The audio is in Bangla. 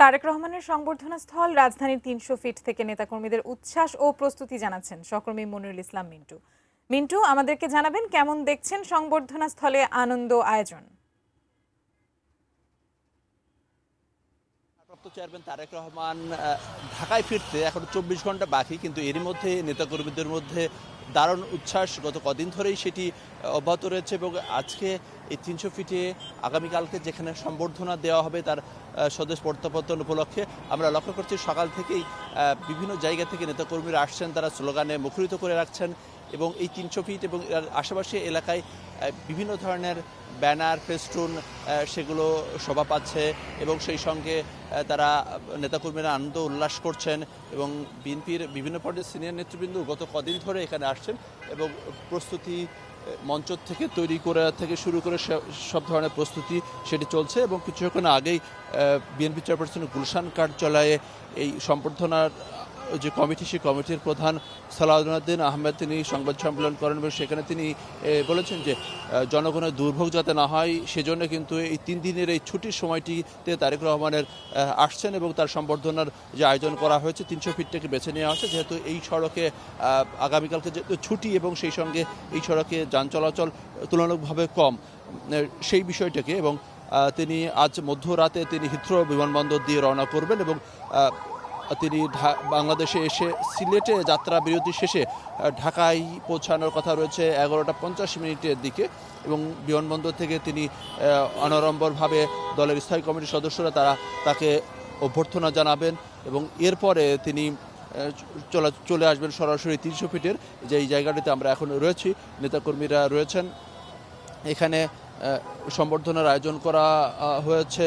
তারেক রহমানের সংবর্ধনা স্থল রাজধানীর ৩০০ ফিট থেকে নেতাকর্মীদের উচ্ছ্বাস ও প্রস্তুতি জানাচ্ছেন সহকর্মী মনিরুল ইসলাম মিন্টু। মিন্টু, আমাদেরকে জানাবেন কেমন দেখছেন সংবর্ধনা স্থলে আনন্দ আয়োজন। ভারপ্রাপ্ত চেয়ারম্যান তারেক রহমান ঢাকায় ফিরতে এখন ২৪ ঘন্টা বাকি, কিন্তু এরই মধ্যে নেতাকর্মীদের মধ্যে দারুণ উচ্ছ্বাস গত কদিন ধরেই সেটি অব্যাহত রয়েছে। এবং আজকে এই ৩০০ ফিটে আগামীকালকে যেখানে সম্বর্ধনা দেওয়া হবে তার স্বদেশ প্রত্যাবর্তন উপলক্ষে আমরা লক্ষ্য করছি সকাল থেকেই বিভিন্ন জায়গা থেকে নেতাকর্মীরা আসছেন, তারা স্লোগানে মুখরিত করে রাখছেন। এবং এই ৩০০ ফিট এবং এর আশেপাশে এলাকায় বিভিন্ন ধরনের ব্যানার, ফেস্টুন সেগুলো শোভা পাচ্ছে এবং সেই সঙ্গে তারা নেতাকর্মীরা আনন্দ উল্লাস করছেন। এবং বিএনপির বিভিন্ন পর্যায়ের সিনিয়র নেতৃবৃন্দ গত কদিন ধরে এখানে আসছেন এবং প্রস্তুতি মঞ্চ থেকে তৈরি করে থেকে শুরু করে সব ধরনের প্রস্তুতি সেটি চলছে। এবং কিছুক্ষণ আগেই বিএনপি চেয়ারপারসন গুলশান কার্যালয়ে এই সম্বর্ধনার যে কমিটি, সেই কমিটির প্রধান সালাউদ্দিন আহমেদ তিনি সংবাদ সম্মেলন করেন এবং সেখানে তিনি বলেছেন যে জনগণের দুর্ভোগ যাতে না হয় সেজন্য কিন্তু এই ৩ দিনের এই ছুটির সময়টিতে তারেক রহমানের আসছেন এবং তার সম্বর্ধনার যে আয়োজন করা হয়েছে ৩০০ ফিটটাকে বেছে নেওয়া হয়েছে, যেহেতু এই সড়কে আগামীকালকে যেহেতু ছুটি এবং সেই সঙ্গে এই সড়কে যান চলাচল তুলনামূলকভাবে কম, সেই বিষয়টাকে। এবং তিনি আজ মধ্যরাতে তিনি হিথ্রো বিমানবন্দর দিয়ে রওনা করবেন এবং তিনি বাংলাদেশে এসে সিলেটে যাত্রা বিরতি শেষে ঢাকায় পৌঁছানোর কথা রয়েছে 11টা 50 দিকে। এবং বিমানবন্দর থেকে তিনি অনাড়ম্বরভাবে দলের স্থায়ী কমিটির সদস্যরা তাকে অভ্যর্থনা জানাবেন এবং এরপরে তিনি চলে আসবেন সরাসরি ৩০০ ফিটের যেই জায়গাটিতে আমরা এখন রয়েছি। নেতাকর্মীরা রয়েছেন এখানে, সম্বর্ধনার আয়োজন করা হয়েছে